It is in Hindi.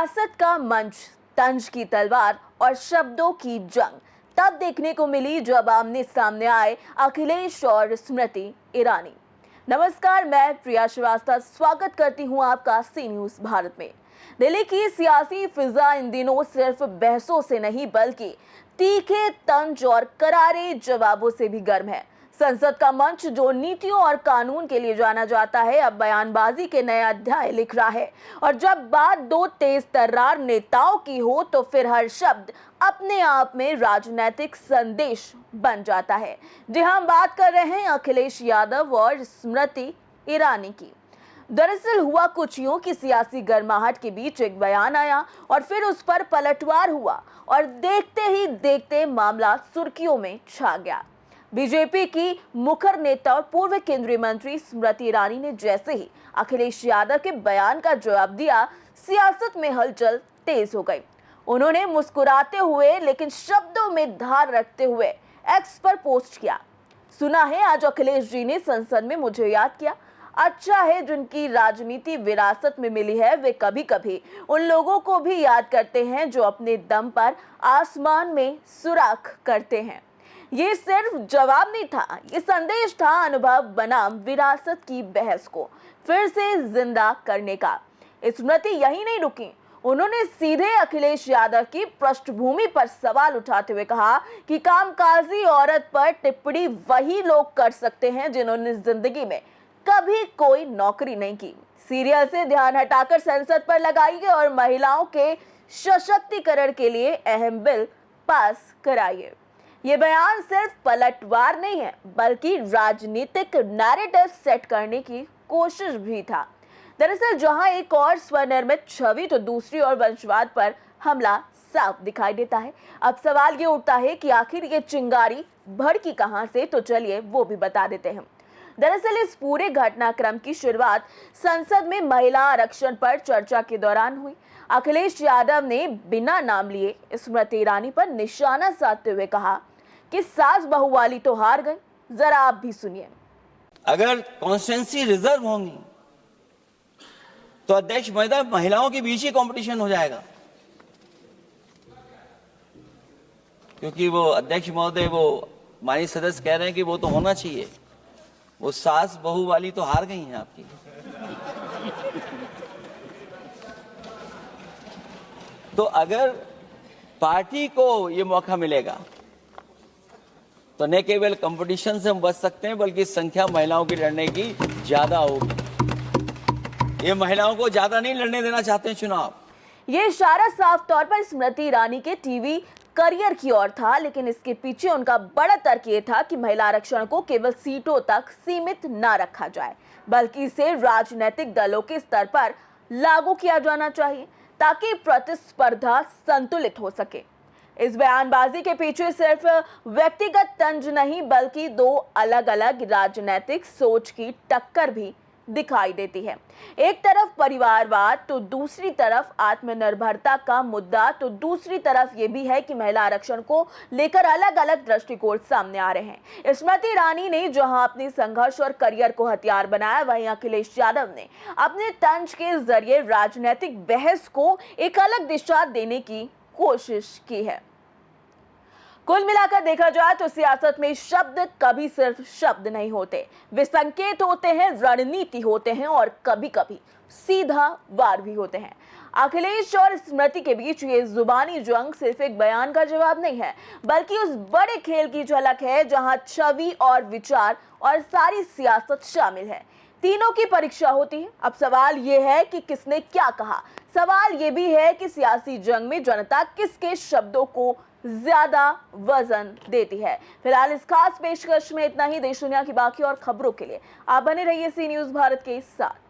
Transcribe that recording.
सियासत का मंच, तंज की तलवार और शब्दों की जंग तब देखने को मिली जब आमने सामने आए अखिलेश और स्मृति ईरानी। नमस्कार, मैं प्रिया श्रीवास्तव स्वागत करती हूं आपका सी न्यूज भारत में। दिल्ली की सियासी फिजा इन दिनों सिर्फ बहसों से नहीं बल्कि तीखे तंज और करारे जवाबों से भी गर्म है। संसद का मंच जो नीतियों और कानून के लिए जाना जाता है, अब बयानबाजी के नए अध्याय लिख रहा है। और जब बात दो तेज तर्रार नेताओं की हो तो फिर हर शब्द अपने आप में राजनीतिक संदेश बन जाता है। जी हम बात कर रहे हैं अखिलेश यादव और स्मृति ईरानी की। दरअसल हुआ कुछ यूं कि सियासी गर्माहट के बीच एक बयान आया और फिर उस पर पलटवार हुआ और देखते ही देखते मामला सुर्खियों में छा गया। बीजेपी की मुखर नेता और पूर्व केंद्रीय मंत्री स्मृति ईरानी ने जैसे ही अखिलेश यादव के बयान का जवाब दिया, सियासत में हलचल तेज हो गई। उन्होंने मुस्कुराते हुए लेकिन शब्दों में धार रखते हुए एक्स पर पोस्ट किया, सुना है आज अखिलेश जी ने संसद में मुझे याद किया। अच्छा है जिनकी राजनीति विरासत में मिली है, वे कभी कभी उन लोगों को भी याद करते हैं जो अपने दम पर आसमान में सुराख करते हैं। ये सिर्फ जवाब नहीं था, ये संदेश था अनुभव बनाम विरासत की बहस को फिर से जिंदा करने का। स्मृति यही नहीं रुकी, उन्होंने सीधे अखिलेश यादव की पृष्ठभूमि पर सवाल उठाते हुए कहा कि कामकाजी औरत पर टिप्पणी वही लोग कर सकते हैं जिन्होंने जिंदगी में कभी कोई नौकरी नहीं की। सीरियल से ध्यान हटाकर संसद पर लगाइए और महिलाओं के सशक्तिकरण के लिए अहम बिल पास कराइए। ये बयान सिर्फ पलटवार नहीं है बल्कि राजनीतिक नैरेटिव सेट करने की कोशिश भी था। दरअसल जहां एक और स्वनिर्मित छवि तो दूसरी ओर वंशवाद पर हमला साफ दिखाई देता है। अब सवाल ये उठता है कि आखिर ये चिंगारी भड़की कहां से, तो चलिए वो भी बता देते हैं। दरअसल इस पूरे घटनाक्रम की शुरुआत संसद में महिला आरक्षण पर चर्चा के दौरान हुई। अखिलेश यादव ने बिना नाम लिए स्मृति ईरानी पर निशाना साधते हुए कहा कि सास बहू वाली तो हार गई। जरा आप भी सुनिए। अगर कॉन्स्टिट्यूंसी रिजर्व होंगी तो अध्यक्ष महोदय महिलाओं के बीच ही कंपटीशन हो जाएगा, क्योंकि वो अध्यक्ष महोदय वो माननीय सदस्य कह रहे हैं कि वो तो होना चाहिए। वो सास बहू वाली तो हार गई हैं आपकी। तो अगर पार्टी को ये मौका मिलेगा तो न केवल कंपटीशन से हम बच सकते हैं बल्कि संख्या महिलाओं की लड़ने की ज्यादा होगी। ये महिलाओं को ज्यादा नहीं लड़ने देना चाहते हैं चुनाव। ये इशारा साफ तौर पर स्मृति ईरानी के टीवी करियर की ओर था, लेकिन इसके पीछे उनका बड़ा तर्क ये था कि महिला आरक्षण को केवल सीटों तक सीमित न रखा जाए बल्कि इसे राजनीतिक दलों के स्तर पर लागू किया जाना चाहिए ताकि प्रतिस्पर्धा संतुलित हो सके। इस बयानबाजी के पीछे सिर्फ व्यक्तिगत तंज नहीं बल्कि दो अलग अलग राजनीतिक सोच की टक्कर भी दिखाई देती है। एक तरफ परिवारवाद तो दूसरी तरफ आत्मनिर्भरता का मुद्दा, तो दूसरी तरफ ये भी है कि महिला आरक्षण को लेकर अलग अलग दृष्टिकोण सामने आ रहे हैं। स्मृति ईरानी ने जहां अपने संघर्ष और करियर को हथियार बनाया, वहीं अखिलेश यादव ने अपने तंज के जरिए राजनीतिक बहस को एक अलग दिशा देने की कोशिश की है। कुल मिलाकर देखा जाए तो सियासत में शब्द कभी सिर्फ शब्द नहीं होते, वे संकेत होते हैं, रणनीति होते हैं और कभी कभी सीधा वार भी होते हैं। अखिलेश और स्मृति के बीच ये जुबानी जंग सिर्फ एक बयान का जवाब नहीं है बल्कि उस बड़े खेल की झलक है जहां छवि और विचार और सारी सियासत शामिल है। तीनों की परीक्षा होती है। अब सवाल ये है कि किसने क्या कहा, सवाल ये भी है कि सियासी जंग में जनता किसके शब्दों को ज्यादा वजन देती है। फिलहाल इस खास पेशकश में इतना ही। देश दुनिया की बाकी और खबरों के लिए आप बने रहिए सी न्यूज भारत के साथ।